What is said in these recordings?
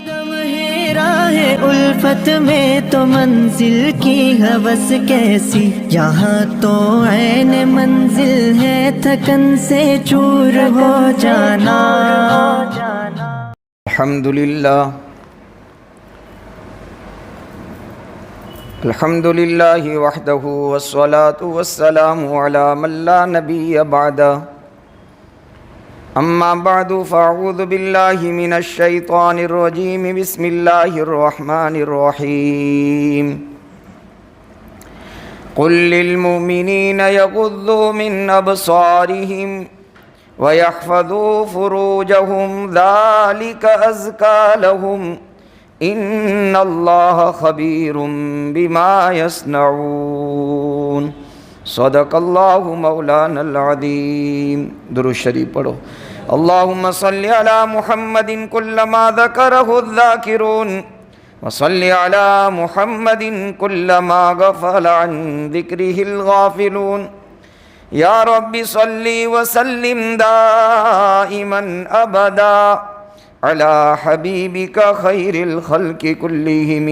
قدم ہے راہ الفت میں تو منزل کی ہوس کیسی، یہاں تو عین منزل ہے تھکن سے چور ہو جانا۔ الحمدللہ وحدہ والصلاة والسلام علی من لا نبی بعدہ، اما بعد فاعوذ باللہ من الشیطان الرجیم، بسم اللہ الرحمن الرحیم۔ قل للمؤمنین یغضوا من ابصارہم ویحفظوا فروجہم ذالک ازکیٰ لہم ان اللہ خبیر بما یصنعون۔ صدق اللہ مولانا العظیم۔ درود شریف پڑھو۔ اللہم صلی علی محمد کلما ذکرہ الذاکرون وصلی علی محمد کلما غفل عن ذکرہ الغافلون۔ یا رب صلی وسلم دائما ابدا علی حبیبک خیر الخلق کلہم۔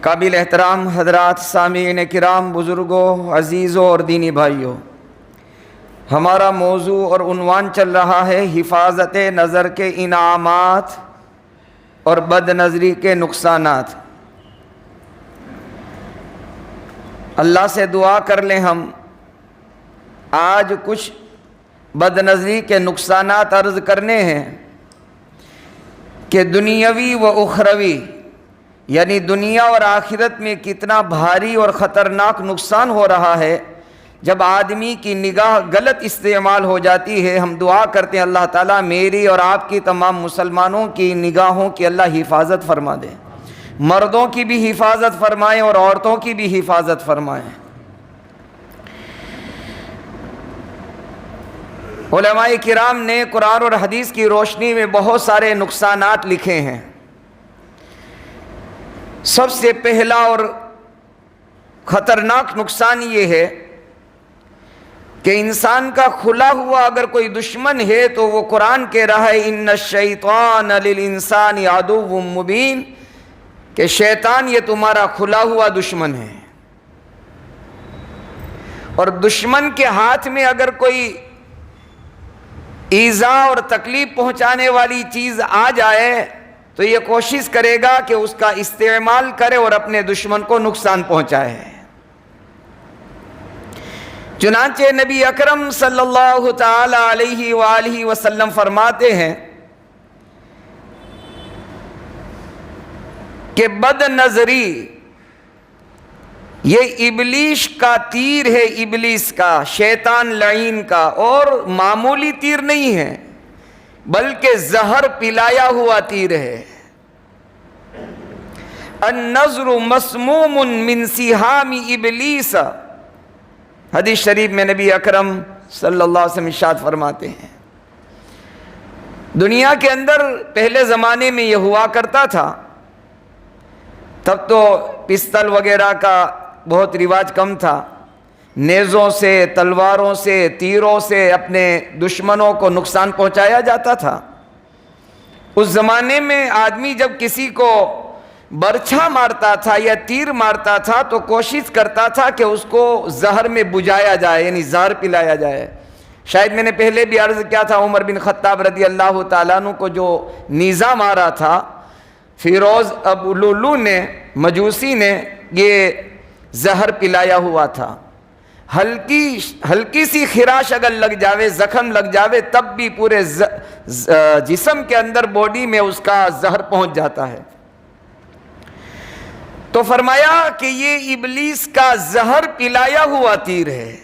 قابل احترام حضرات، سامعین کرام، بزرگوں، عزیزوں اور دینی بھائیوں، ہمارا موضوع اور عنوان چل رہا ہے حفاظت نظر کے انعامات اور بد نظری کے نقصانات۔ اللہ سے دعا کر لیں ہم آج کچھ بد نظری کے نقصانات عرض کرنے ہیں کہ دنیاوی و اخروی، یعنی دنیا اور آخرت میں کتنا بھاری اور خطرناک نقصان ہو رہا ہے جب آدمی کی نگاہ غلط استعمال ہو جاتی ہے۔ ہم دعا کرتے ہیں اللہ تعالیٰ میری اور آپ کی تمام مسلمانوں کی نگاہوں کی اللہ حفاظت فرما دے، مردوں کی بھی حفاظت فرمائیں اور عورتوں کی بھی حفاظت فرمائیں۔ علماء کرام نے قرآن اور حدیث کی روشنی میں بہت سارے نقصانات لکھے ہیں۔ سب سے پہلا اور خطرناک نقصان یہ ہے کہ انسان کا کھلا ہوا اگر کوئی دشمن ہے تو وہ قرآن کہہ رہا ہے ان الشیطان للانسان عدو مبین، کہ شیطان یہ تمہارا کھلا ہوا دشمن ہے۔ اور دشمن کے ہاتھ میں اگر کوئی ایذا اور تکلیف پہنچانے والی چیز آ جائے تو یہ کوشش کرے گا کہ اس کا استعمال کرے اور اپنے دشمن کو نقصان پہنچائے۔ چنانچہ نبی اکرم صلی اللہ تعالی علیہ وآلہ وسلم فرماتے ہیں کہ بد نظری یہ ابلیس کا تیر ہے، ابلیس کا، شیطان لعین کا، اور معمولی تیر نہیں ہے بلکہ زہر پلایا ہوا تیر ہے۔ النظر مسموم من سہام ابلیس، حدیث شریف میں نبی اکرم صلی اللہ علیہ وسلم ارشاد فرماتے ہیں۔ دنیا کے اندر پہلے زمانے میں یہ ہوا کرتا تھا، تب تو پستل وغیرہ کا بہت رواج کم تھا، نیزوں سے، تلواروں سے، تیروں سے اپنے دشمنوں کو نقصان پہنچایا جاتا تھا۔ اس زمانے میں آدمی جب کسی کو برچھا مارتا تھا یا تیر مارتا تھا تو کوشش کرتا تھا کہ اس کو زہر میں بجھایا جائے، یعنی زہر پلایا جائے۔ شاید میں نے پہلے بھی عرض کیا تھا، عمر بن خطاب رضی اللہ تعالیٰ عنہ کو جو نیزہ مارا تھا فیروز ابو لولو نے، مجوسی نے، یہ زہر پلایا ہوا تھا۔ ہلکی سی خراش اگر لگ جاوے، زخم لگ جاوے، تب بھی پورے جسم کے اندر، باڈی میں اس کا زہر پہنچ جاتا ہے۔ تو فرمایا کہ یہ ابلیس کا زہر پلایا ہوا تیر ہے۔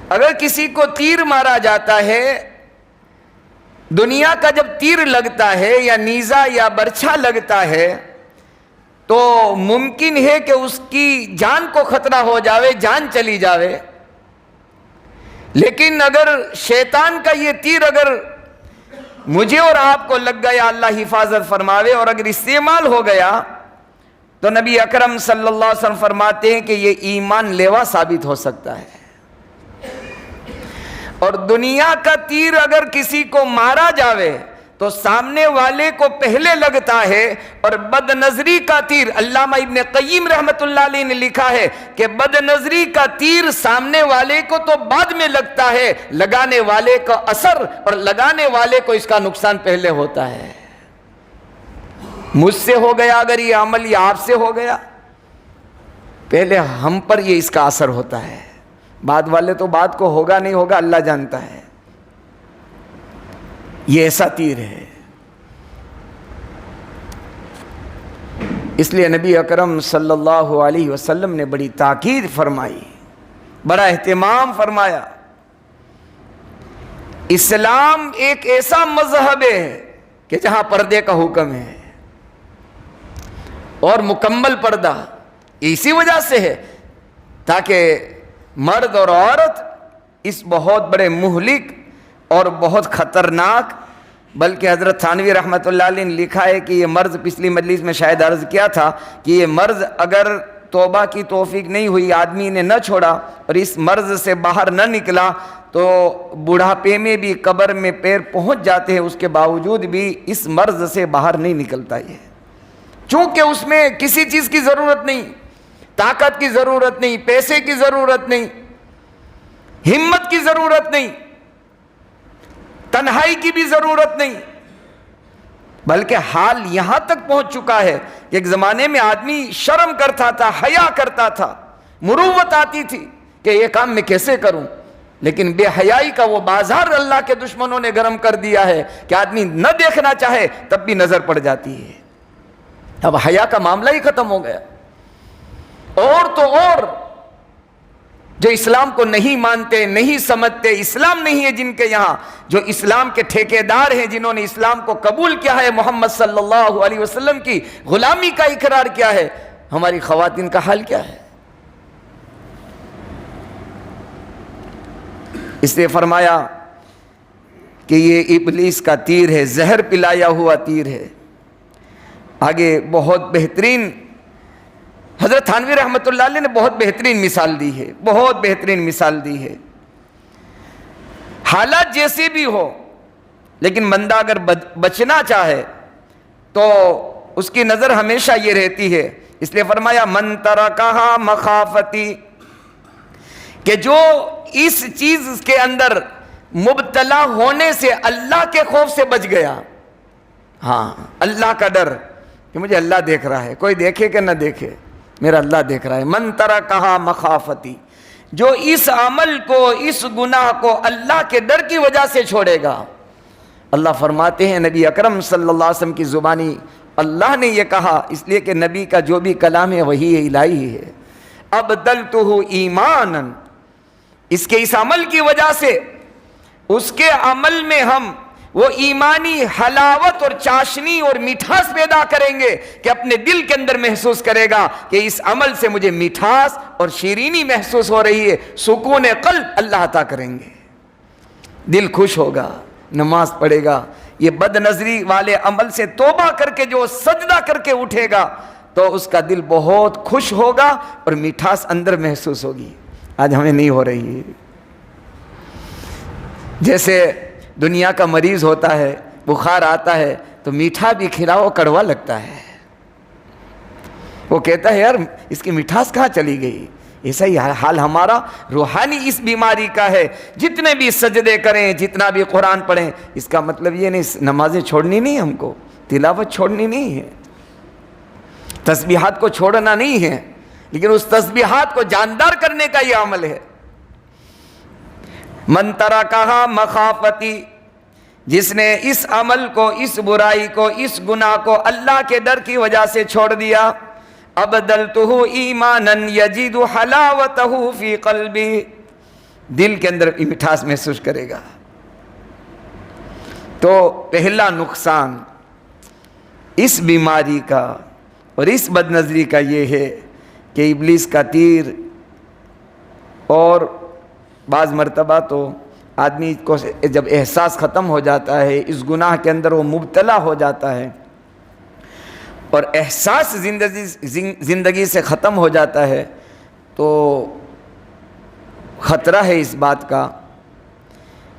اگر کسی کو تیر مارا جاتا ہے، دنیا کا جب تیر لگتا ہے یا نیزہ یا برچھا لگتا ہے تو ممکن ہے کہ اس کی جان کو خطرہ ہو جاوے، جان چلی جاوے۔ لیکن اگر شیطان کا یہ تیر اگر مجھے اور آپ کو لگ گیا، اللہ حفاظت فرماوے، اور اگر استعمال ہو گیا تو نبی اکرم صلی اللہ علیہ وسلم فرماتے ہیں کہ یہ ایمان لیوا ثابت ہو سکتا ہے۔ اور دنیا کا تیر اگر کسی کو مارا جاوے تو سامنے والے کو پہلے لگتا ہے، اور بد نظری کا تیر، علامہ ابن قیم رحمت اللہ علیہ نے لکھا ہے کہ بد نظری کا تیر سامنے والے کو تو بعد میں لگتا ہے، لگانے والے کا اثر اور لگانے والے کو اس کا نقصان پہلے ہوتا ہے۔ مجھ سے ہو گیا اگر یہ عمل، یا آپ سے ہو گیا، پہلے ہم پر یہ اس کا اثر ہوتا ہے، بعد والے تو بعد کو ہوگا نہیں ہوگا اللہ جانتا ہے۔ یہ ایسا تیر ہے۔ اس لیے نبی اکرم صلی اللہ علیہ وسلم نے بڑی تاکید فرمائی، بڑا اہتمام فرمایا۔ اسلام ایک ایسا مذہب ہے کہ جہاں پردے کا حکم ہے، اور مکمل پردہ اسی وجہ سے ہے تاکہ مرد اور عورت اس بہت بڑے مہلک اور بہت خطرناک، بلکہ حضرت تھانوی رحمت اللہ علیہ نے لکھا ہے کہ یہ مرض، پچھلی مجلس میں شاید عرض کیا تھا کہ یہ مرض اگر توبہ کی توفیق نہیں ہوئی، آدمی نے نہ چھوڑا اور اس مرض سے باہر نہ نکلا، تو بڑھاپے میں بھی قبر میں پیر پہنچ جاتے ہیں، اس کے باوجود بھی اس مرض سے باہر نہیں نکلتا یہ، چونکہ اس میں کسی چیز کی ضرورت نہیں، طاقت کی ضرورت نہیں، پیسے کی ضرورت نہیں، ہمت کی ضرورت نہیں، تنہائی کی بھی ضرورت نہیں، بلکہ حال یہاں تک پہنچ چکا ہے کہ ایک زمانے میں آدمی شرم کرتا تھا، حیا کرتا تھا، مروت آتی تھی کہ یہ کام میں کیسے کروں، لیکن بے حیائی کا وہ بازار اللہ کے دشمنوں نے گرم کر دیا ہے کہ آدمی نہ دیکھنا چاہے تب بھی نظر پڑ جاتی ہے۔ اب حیا کا معاملہ ہی ختم ہو گیا۔ اور تو اور جو اسلام کو نہیں مانتے، نہیں سمجھتے، اسلام نہیں ہے جن کے یہاں، جو اسلام کے ٹھیکیدار ہیں، جنہوں نے اسلام کو قبول کیا ہے، محمد صلی اللہ علیہ وسلم کی غلامی کا اقرار کیا ہے، ہماری خواتین کا حال کیا ہے؟ اس لیے فرمایا کہ یہ ابلیس کا تیر ہے، زہر پلایا ہوا تیر ہے۔ آگے بہت بہترین حضرت تھانوی رحمت اللہ علیہ نے بہت بہترین مثال دی ہے، بہت بہترین مثال دی ہے۔ حالات جیسے بھی ہو، لیکن بندہ اگر بچنا چاہے تو اس کی نظر ہمیشہ یہ رہتی ہے، اس لیے فرمایا من ترکہا مخافتی، کہ جو اس چیز کے اندر مبتلا ہونے سے اللہ کے خوف سے بچ گیا، ہاں اللہ کا ڈر کہ مجھے اللہ دیکھ رہا ہے، کوئی دیکھے کہ نہ دیکھے میرا اللہ دیکھ رہا ہے، من ترکہا مخافتی، جو اس عمل کو، اس گناہ کو اللہ کے ڈر کی وجہ سے چھوڑے گا۔ اللہ فرماتے ہیں، نبی اکرم صلی اللہ علیہ وسلم کی زبانی اللہ نے یہ کہا، اس لیے کہ نبی کا جو بھی کلام ہے وہی الہی ہے، ابدلتہ ایمانا، اس کے اس عمل کی وجہ سے اس کے عمل میں ہم وہ ایمانی حلاوت اور چاشنی اور مٹھاس پیدا کریں گے کہ اپنے دل کے اندر محسوس کرے گا کہ اس عمل سے مجھے مٹھاس اور شیرینی محسوس ہو رہی ہے، سکون قلب اللہ عطا کریں گے، دل خوش ہوگا، نماز پڑھے گا۔ یہ بد نظری والے عمل سے توبہ کر کے جو سجدہ کر کے اٹھے گا تو اس کا دل بہت خوش ہوگا اور مٹھاس اندر محسوس ہوگی۔ آج ہمیں نہیں ہو رہی ہے۔ جیسے دنیا کا مریض ہوتا ہے، بخار آتا ہے تو میٹھا بھی کھلاؤ کڑوا لگتا ہے، وہ کہتا ہے یار اس کی مٹھاس کہاں چلی گئی۔ ایسا ہی حال ہمارا روحانی اس بیماری کا ہے۔ جتنے بھی سجدے کریں، جتنا بھی قرآن پڑھیں، اس کا مطلب یہ نہیں نمازیں چھوڑنی نہیں، ہم کو تلاوت چھوڑنی نہیں ہے، تسبیحات کو چھوڑنا نہیں ہے، لیکن اس تسبیحات کو جاندار کرنے کا یہ عمل ہے۔ من ترکہا مخافتی، جس نے اس عمل کو، اس برائی کو، اس گناہ کو اللہ کے ڈر کی وجہ سے چھوڑ دیا، ابدلتہ ایمانا یجد حلاوتہ فی قلبی، دل کے اندر مٹھاس محسوس کرے گا۔ تو پہلا نقصان اس بیماری کا اور اس بد نظری کا یہ ہے کہ ابلیس کا تیر، اور بعض مرتبہ تو آدمی کو جب احساس ختم ہو جاتا ہے، اس گناہ کے اندر وہ مبتلا ہو جاتا ہے اور احساس زندگی سے ختم ہو جاتا ہے، تو خطرہ ہے اس بات کا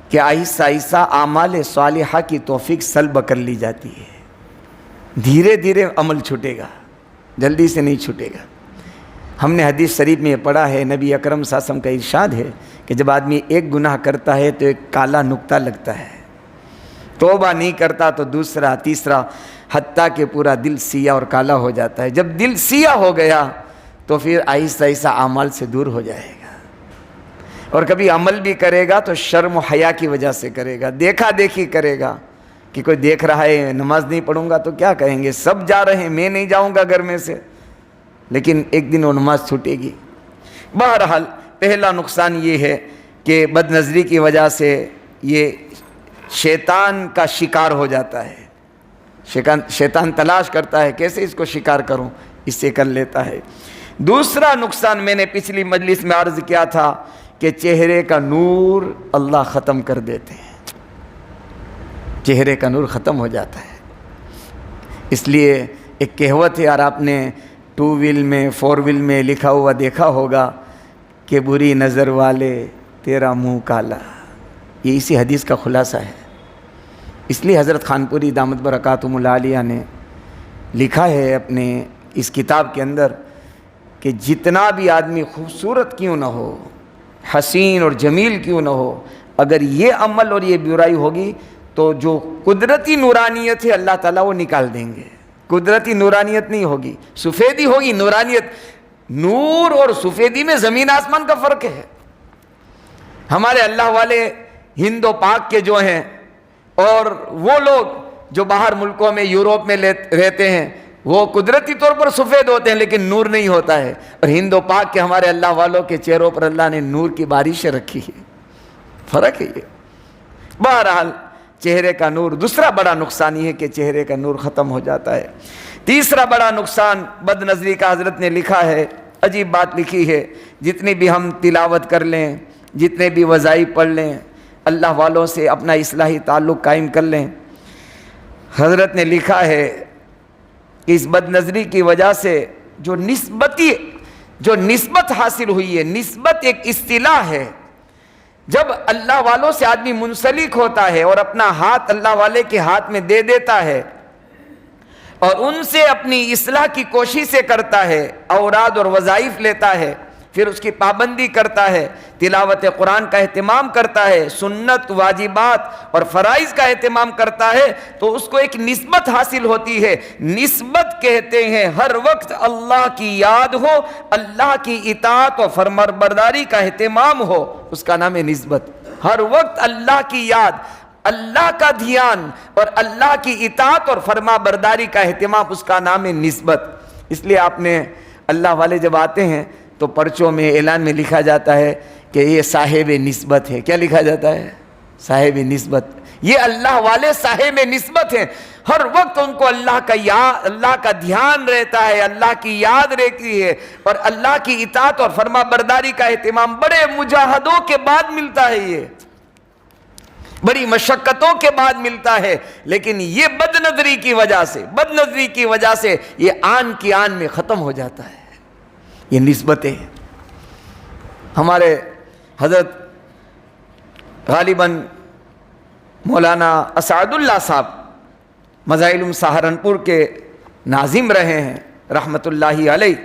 کہ آہستہ آہستہ اعمال صالحہ کی توفیق سلب کر لی جاتی ہے. دھیرے دھیرے عمل چھوٹے گا، جلدی سے نہیں چھوٹے گا. ہم نے حدیث شریف میں یہ پڑھا ہے، نبی اکرم صلی اللہ علیہ وسلم کا ارشاد ہے کہ جب آدمی ایک گناہ کرتا ہے تو ایک کالا نقطہ لگتا ہے، توبہ نہیں کرتا تو دوسرا، تیسرا، حتیٰ کہ پورا دل سیاہ اور کالا ہو جاتا ہے. جب دل سیاہ ہو گیا تو پھر آہستہ آہستہ اعمال سے دور ہو جائے گا، اور کبھی عمل بھی کرے گا تو شرم و حیا کی وجہ سے کرے گا، دیکھا دیکھی کرے گا کہ کوئی دیکھ رہا ہے، نماز نہیں پڑھوں گا تو کیا کہیں گے، سب جا رہے ہیں میں نہیں جاؤں گا گھر میں سے، لیکن ایک دن وہ نماز چھوٹے گی. بہرحال پہلا نقصان یہ ہے کہ بد نظری کی وجہ سے یہ شیطان کا شکار ہو جاتا ہے. شیطان تلاش کرتا ہے کیسے اس کو شکار کروں، اس سے کر لیتا ہے. دوسرا نقصان میں نے پچھلی مجلس میں عرض کیا تھا کہ چہرے کا نور اللہ ختم کر دیتے ہیں، چہرے کا نور ختم ہو جاتا ہے. اس لیے ایک کہوت ہے، اور آپ نے 2 ویل میں 4 ویل میں لکھا ہوا دیکھا ہوگا کہ بری نظر والے تیرا منہ کالا. یہ اسی حدیث کا خلاصہ ہے. اس لیے حضرت خانپوری دامت برکاتہم العالیہ نے لکھا ہے اپنے اس کتاب کے اندر کہ جتنا بھی آدمی خوبصورت کیوں نہ ہو، حسین اور جمیل کیوں نہ ہو، اگر یہ عمل اور یہ برائی ہوگی تو جو قدرتی نورانیت ہے اللہ تعالیٰ وہ نکال دیں گے. قدرتی نورانیت نہیں ہوگی، سفیدی ہوگی، نورانیت. نور اور سفیدی میں زمین آسمان کا فرق ہے. ہمارے اللہ والے ہند و پاک کے جو ہیں، اور وہ لوگ جو باہر ملکوں میں یوروپ میں رہتے ہیں وہ قدرتی طور پر سفید ہوتے ہیں لیکن نور نہیں ہوتا ہے. اور ہند و پاک کے ہمارے اللہ والوں کے چہروں پر اللہ نے نور کی بارشیں رکھی ہے. فرق ہے یہ. بہرحال چہرے کا نور، دوسرا بڑا نقصان یہ ہے کہ چہرے کا نور ختم ہو جاتا ہے. تیسرا بڑا نقصان بد نظری کا حضرت نے لکھا ہے، عجیب بات لکھی ہے. جتنی بھی ہم تلاوت کر لیں، جتنے بھی وظائف پڑھ لیں، اللہ والوں سے اپنا اصلاحی تعلق قائم کر لیں، حضرت نے لکھا ہے کہ اس بد نظری کی وجہ سے جو نسبت حاصل ہوئی ہے، نسبت ایک اصطلاح ہے. جب اللہ والوں سے آدمی منسلک ہوتا ہے اور اپنا ہاتھ اللہ والے کے ہاتھ میں دے دیتا ہے اور ان سے اپنی اصلاح کی کوششیں کرتا ہے، اوراد اور وظائف لیتا ہے، پھر اس کی پابندی کرتا ہے، تلاوت قرآن کا اہتمام کرتا ہے، سنت، واجبات اور فرائض کا اہتمام کرتا ہے، تو اس کو ایک نسبت حاصل ہوتی ہے. نسبت کہتے ہیں ہر وقت اللہ کی یاد ہو، اللہ کی اطاعت اور فرمانبرداری کا اہتمام ہو، اس کا نام ہے نسبت. ہر وقت اللہ کی یاد، اللہ کا دھیان اور اللہ کی اطاعت اور فرما برداری کا اہتمام، اس کا نام ہے نسبت. اس لیے آپ نے اللہ والے جب آتے ہیں تو پرچوں میں، اعلان میں لکھا جاتا ہے کہ یہ صاحب نسبت ہے. کیا لکھا جاتا ہے؟ صاحب نسبت. یہ اللہ والے صاحب نسبت ہیں. ہر وقت ان کو اللہ کا دھیان رہتا ہے، اللہ کی یاد رہتی ہے، اور اللہ کی اطاعت اور فرما برداری کا اہتمام بڑے مجاہدوں کے بعد ملتا ہے، یہ بڑی مشقتوں کے بعد ملتا ہے. لیکن یہ بد نظری کی وجہ سے یہ آن کی آن میں ختم ہو جاتا ہے. یہ نسبتیں ہمارے حضرت غالباً مولانا اسعد اللہ صاحب مظاہر سہارنپور کے ناظم رہے ہیں رحمت اللہ علیہ.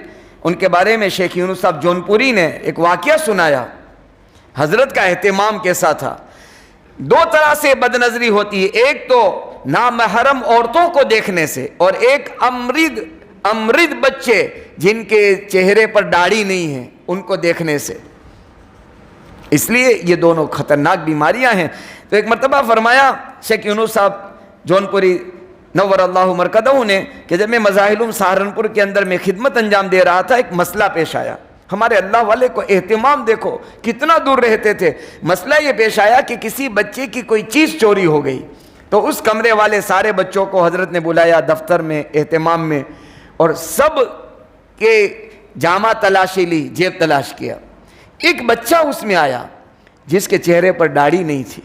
ان کے بارے میں شیخ یونس صاحب جونپوری نے ایک واقعہ سنایا. حضرت کا اہتمام کیسا تھا. 2 طرح سے بد نظری ہوتی ہے، ایک تو نامحرم عورتوں کو دیکھنے سے، اور ایک امرد بچے جن کے چہرے پر داڑھی نہیں ہے ان کو دیکھنے سے. اس لیے یہ دونوں خطرناک بیماریاں ہیں. تو ایک مرتبہ فرمایا شیخ یونس صاحب جونپوری نور اللہ مرکزہ نے کہ جب میں مظاہر سہارنپور کے اندر میں خدمت انجام دے رہا تھا، ایک مسئلہ پیش آیا. ہمارے اللہ والے کو اہتمام دیکھو کتنا دور رہتے تھے. مسئلہ یہ پیش آیا کہ کسی بچے کی کوئی چیز چوری ہو گئی. تو اس کمرے والے سارے بچوں کو حضرت نے بلایا دفتر میں، اہتمام میں، اور سب کے جامہ تلاشی لی، جیب تلاش کیا. ایک بچہ اس میں آیا جس کے چہرے پر داڑھی نہیں تھی.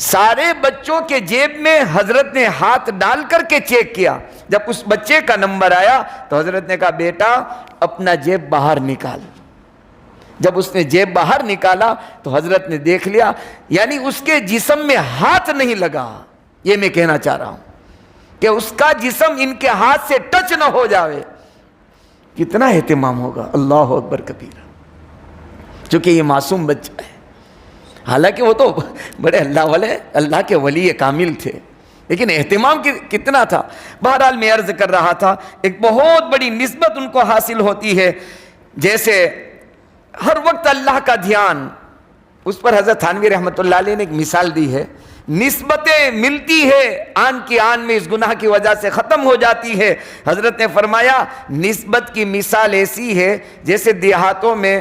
سارے بچوں کے جیب میں حضرت نے ہاتھ ڈال کر کے چیک کیا. جب اس بچے کا نمبر آیا تو حضرت نے کہا بیٹا اپنا جیب باہر نکال. جب اس نے جیب باہر نکالا تو حضرت نے دیکھ لیا، یعنی اس کے جسم میں ہاتھ نہیں لگا. یہ میں کہنا چاہ رہا ہوں کہ اس کا جسم ان کے ہاتھ سے ٹچ نہ ہو جاوے. کتنا اہتمام ہوگا. اللہ اکبر کبیرہ. چونکہ یہ معصوم بچہ ہے، حالانکہ وہ تو بڑے اللہ والے، اللہ کے ولی کامل تھے، لیکن اہتمام کتنا تھا. بہرحال میں عرض کر رہا تھا ایک بہت بڑی نسبت ان کو حاصل ہوتی ہے، جیسے ہر وقت اللہ کا دھیان. اس پر حضرت تھانوی رحمۃ اللہ علیہ نے ایک مثال دی ہے. نسبتیں ملتی ہے، آن کی آن میں اس گناہ کی وجہ سے ختم ہو جاتی ہے. حضرت نے فرمایا نسبت کی مثال ایسی ہے جیسے دیہاتوں میں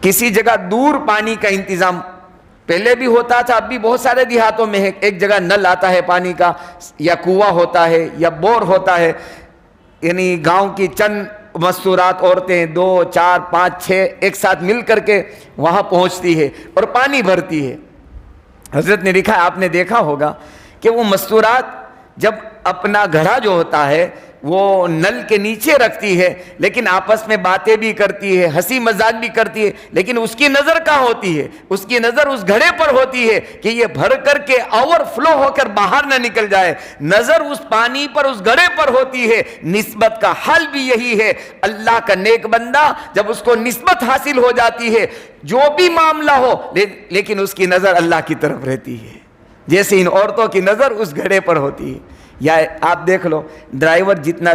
کسی جگہ دور پانی کا انتظام پہلے بھی ہوتا تھا، اب بھی بہت سارے دیہاتوں میں ہے. ایک جگہ نل آتا ہے پانی کا، یا کنواں ہوتا ہے، یا بور ہوتا ہے. یعنی گاؤں کی چند مستورات عورتیں 2 4 5 6 ایک ساتھ مل کر کے وہاں پہنچتی ہے اور پانی بھرتی ہے. حضرت نے لکھا، آپ نے دیکھا ہوگا کہ وہ مستورات جب اپنا گھڑا جو ہوتا ہے وہ نل کے نیچے رکھتی ہے، لیکن آپس میں باتیں بھی کرتی ہے، ہنسی مذاق بھی کرتی ہے، لیکن اس کی نظر کہاں ہوتی ہے؟ اس کی نظر اس گھڑے پر ہوتی ہے کہ یہ بھر کر کے اوور فلو ہو کر باہر نہ نکل جائے. نظر اس پانی پر، اس گھڑے پر ہوتی ہے. نسبت کا حل بھی یہی ہے. اللہ کا نیک بندہ جب اس کو نسبت حاصل ہو جاتی ہے، جو بھی معاملہ ہو لیکن اس کی نظر اللہ کی طرف رہتی ہے، جیسے ان عورتوں کی نظر اس گھڑے پر ہوتی ہے. یا آپ دیکھ لو، ڈرائیور جتنا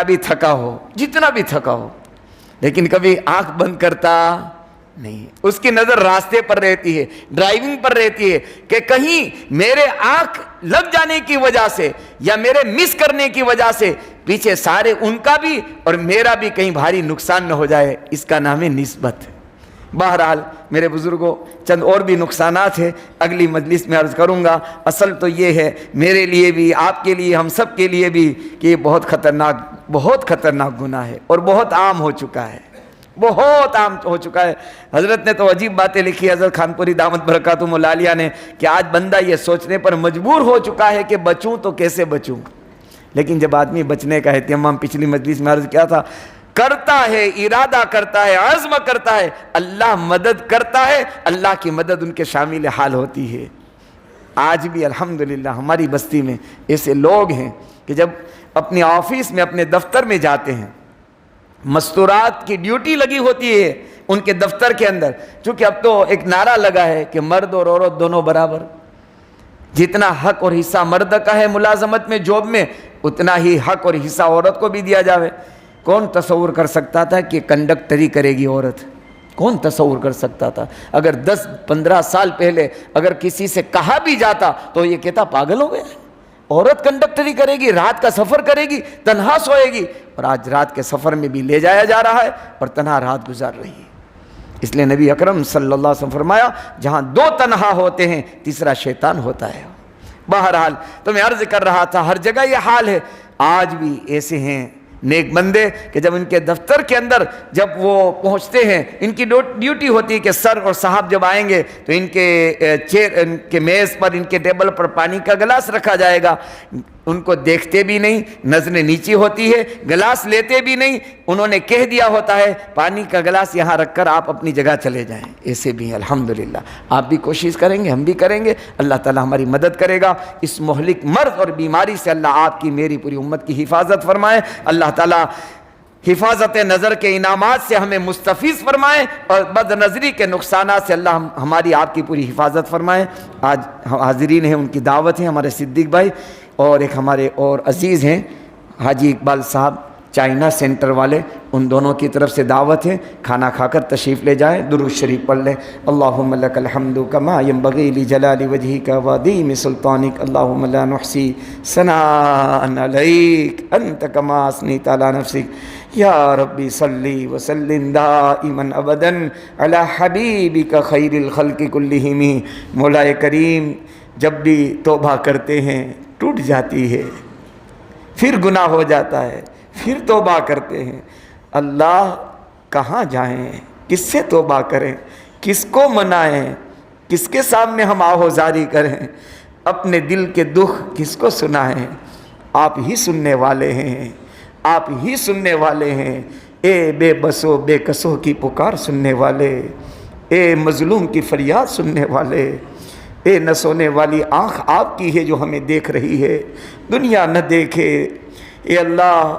بھی تھکا ہو لیکن کبھی آنکھ بند کرتا نہیں. اس کی نظر راستے پر رہتی ہے، ڈرائیونگ پر رہتی ہے کہ کہیں میرے آنکھ لگ جانے کی وجہ سے یا میرے مس کرنے کی وجہ سے پیچھے سارے ان کا بھی اور میرا بھی کہیں بھاری نقصان نہ ہو جائے. اس کا نام ہے نسبت. بہرحال میرے بزرگوں، چند اور بھی نقصانات ہیں، اگلی مجلس میں عرض کروں گا. اصل تو یہ ہے میرے لیے بھی، آپ کے لیے، ہم سب کے لیے بھی، کہ یہ بہت خطرناک گناہ ہے اور بہت عام ہو چکا ہے. حضرت نے تو عجیب باتیں لکھی، حضرت خانپوری دامت برکاتہم العالیہ نے، کہ آج بندہ یہ سوچنے پر مجبور ہو چکا ہے کہ بچوں تو کیسے بچوں. لیکن جب آدمی بچنے کا اہتمام پچھلی مجلس میں عرض کیا تھا کرتا ہے، ارادہ کرتا ہے، عزم کرتا ہے، اللہ مدد کرتا ہے، اللہ کی مدد ان کے شامل حال ہوتی ہے. آج بھی الحمدللہ ہماری بستی میں ایسے لوگ ہیں کہ جب اپنے آفس میں، اپنے دفتر میں جاتے ہیں، مستورات کی ڈیوٹی لگی ہوتی ہے ان کے دفتر کے اندر. چونکہ اب تو ایک نعرہ لگا ہے کہ مرد اور عورت دونوں برابر، جتنا حق اور حصہ مرد کا ہے ملازمت میں، جاب میں، اتنا ہی حق اور حصہ عورت کو بھی دیا جاوے. کون تصور کر سکتا تھا کہ کنڈکٹری کرے گی عورت؟ کون تصور کر سکتا تھا؟ اگر 10-15 سال پہلے اگر کسی سے کہا بھی جاتا تو یہ کہتا پاگل ہو گئے، عورت کنڈکٹری کرے گی، رات کا سفر کرے گی، تنہا سوئے گی. اور آج رات کے سفر میں بھی لے جایا جا رہا ہے اور تنہا رات گزار رہی ہے. اس لیے نبی اکرم صلی اللہ علیہ وسلم فرمایا جہاں 2 تنہا ہوتے ہیں تیسرا شیطان ہوتا ہے. بہرحال تو میں عرض کر رہا تھا ہر جگہ یہ حال ہے. آج بھی ایسے ہیں نیک بندے کہ جب ان کے دفتر کے اندر جب وہ پہنچتے ہیں، ان کی ڈیوٹی ہوتی ہے کہ سر اور صاحب جب آئیں گے تو ان کے میز پر، ان کے ٹیبل پر پانی کا گلاس رکھا جائے گا. ان کو دیکھتے بھی نہیں، نظریں نیچی ہوتی ہے، گلاس لیتے بھی نہیں. انہوں نے کہہ دیا ہوتا ہے پانی کا گلاس یہاں رکھ کر آپ اپنی جگہ چلے جائیں. ایسے بھی ہیں الحمدللہ. آپ بھی کوشش کریں گے، ہم بھی کریں گے، اللہ تعالی ہماری مدد کرے گا. اس مہلک مرض اور بیماری سے اللہ آپ کی، میری، پوری امت کی حفاظت فرمائے. اللہ تعالی حفاظت نظر کے انعامات سے ہمیں مستفیض فرمائے اور بد نظری کے نقصانات سے اللہ ہماری آپ کی پوری حفاظت فرمائے. آج حاضرین ہیں، ان کی دعوت ہے، ہمارے صدیق بھائی اور ایک ہمارے اور عزیز ہیں حاجی اقبال صاحب چائنا سینٹر والے، ان دونوں کی طرف سے دعوت ہے. کھانا کھا کر تشریف لے جائیں، درود شریف پڑھ لیں. اللہم لک الحمد کما ینبغی لجلال وجہک وعظیم سلطانک، اللہم لا نحصی ثناء علیک انت کما اثنیت علی نفسک، یا ربی صلی وسلم دائما ابدا علی حبیبک خیر الخلق کلہم. مولا کریم جب بھی توبہ کرتے ہیں ٹوٹ جاتی ہے، پھر گناہ ہو جاتا ہے، پھر توبہ کرتے ہیں. اللہ کہاں جائیں، کس سے توبہ کریں، کس کو منائیں، کس کے سامنے ہم آہوزاری کریں، اپنے دل کے دکھ کس کو سنائیں. آپ ہی سننے والے ہیں، آپ ہی سننے والے ہیں. اے بے بسو بے کسوں کی پکار سننے والے، اے مظلوم کی فریاد سننے والے، اے نہ سونے والی آنکھ آپ کی ہے جو ہمیں دیکھ رہی ہے، دنیا نہ دیکھے۔ اے اللہ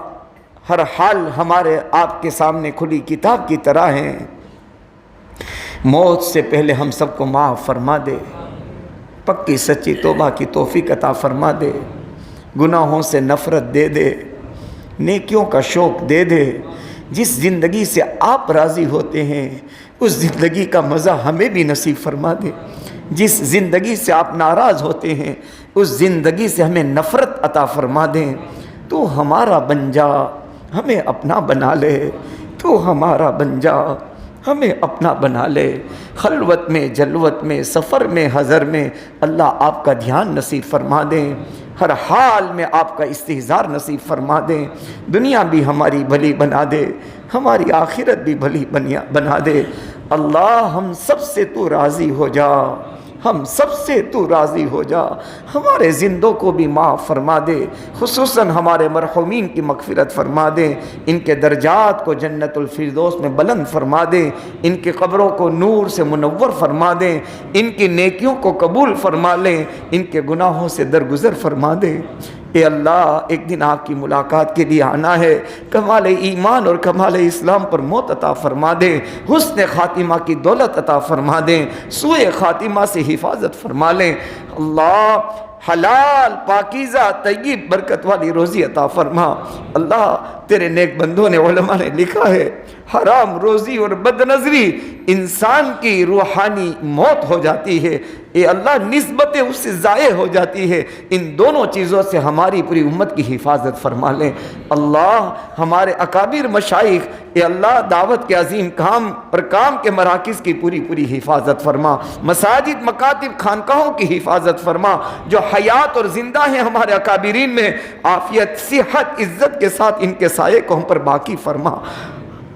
ہر حال ہمارے آپ کے سامنے کھلی کتاب کی طرح ہیں، موت سے پہلے ہم سب کو معاف فرما دے، پکی سچی توبہ کی توفیق عطا فرما دے، گناہوں سے نفرت دے دے، نیکیوں کا شوق دے دے۔ جس زندگی سے آپ راضی ہوتے ہیں اس زندگی کا مزہ ہمیں بھی نصیب فرما دے، جس زندگی سے آپ ناراض ہوتے ہیں اس زندگی سے ہمیں نفرت عطا فرما دیں۔ تو ہمارا بن جا، ہمیں اپنا بنا لے، تو ہمارا بن جا، ہمیں اپنا بنا لے۔ خلوت میں، جلوت میں، سفر میں، حضر میں اللہ آپ کا دھیان نصیب فرما دیں، ہر حال میں آپ کا استحضار نصیب فرما دیں۔ دنیا بھی ہماری بھلی بنا دے، ہماری آخرت بھی بھلی بنا دے۔ اللہ ہم سب سے تو راضی ہو جا، ہم سب سے تو راضی ہو جا، ہمارے زندوں کو بھی معاف فرما دے، خصوصاً ہمارے مرحومین کی مغفرت فرما دے، ان کے درجات کو جنت الفردوس میں بلند فرما دے، ان کی قبروں کو نور سے منور فرما دے، ان کی نیکیوں کو قبول فرما لیں، ان کے گناہوں سے درگزر فرما دے۔ اے اللہ ایک دن آپ کی ملاقات کے لیے آنا ہے، کمال ایمان اور کمال اسلام پر موت عطا فرما دیں، حسن خاتمہ کی دولت عطا فرما دیں، سوء خاتمہ سے حفاظت فرما لیں۔ اللہ حلال پاکیزہ طیب برکت والی روزی عطا فرما۔ اللہ تیرے نیک بندوں نے، علماء نے لکھا ہے حرام روزی اور بد نظری انسان کی روحانی موت ہو جاتی ہے، اے اللہ نسبتیں اس سے ضائع ہو جاتی ہے، ان دونوں چیزوں سے ہماری پوری امت کی حفاظت فرما لیں۔ اللہ ہمارے اکابر مشائخ، اے اللہ دعوت کے عظیم کام اور کام کے مراکز کی پوری حفاظت فرما، مساجد مکاتب خانقاہوں کی حفاظت فرما، جو حیات اور زندہ ہیں ہمارے اکابرین میں عافیت صحت عزت کے ساتھ ان کے سائے کو ہم پر باقی فرما،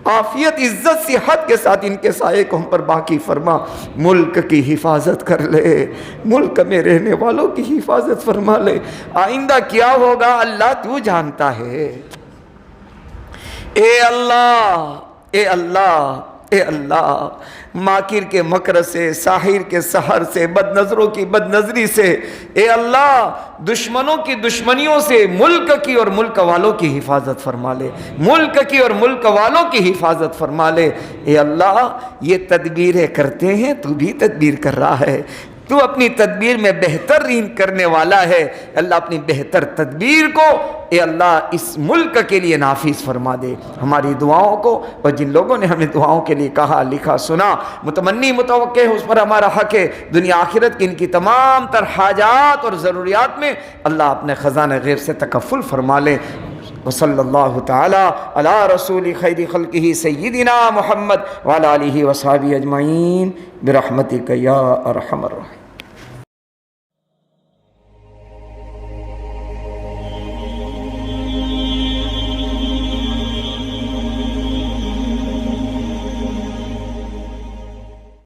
عافیت عزت صحت کے ساتھ ان کے سائے کو ہم پر باقی فرما۔ ملک کی حفاظت کر لے، ملک میں رہنے والوں کی حفاظت فرما لے۔ آئندہ کیا ہوگا اللہ تو جانتا ہے۔ اے اللہ، اے اللہ، اے اللہ، ماکر کے مکر سے، ساحر کے سحر سے، بد نظروں کی بد نظری سے، اے اللہ دشمنوں کی دشمنیوں سے ملک کی اور ملک والوں کی حفاظت فرما لے، ملک کی اور ملک والوں کی حفاظت فرما لے۔ اے اللہ یہ تدبیریں کرتے ہیں، تو بھی تدبیر کر رہا ہے، تو اپنی تدبیر میں بہترین کرنے والا ہے۔ اللہ اپنی بہتر تدبیر کو اے اللہ اس ملک کے لیے نافذ فرما دے۔ ہماری دعاؤں کو، اور جن لوگوں نے ہمیں دعاؤں کے لیے کہا، لکھا، سنا، متمنی متوقع ہے، اس پر ہمارا حق ہے۔ دنیا آخرت کی ان کی تمام تر حاجات اور ضروریات میں اللہ اپنے خزانہ غیب سے تکفل فرما لے۔ وصلی اللہ تعالی علی رسول خیر خلقہ سیدنا محمد وعلی آلہ وصحبہ اجمعین برحمتک یا ارحم الراحمین۔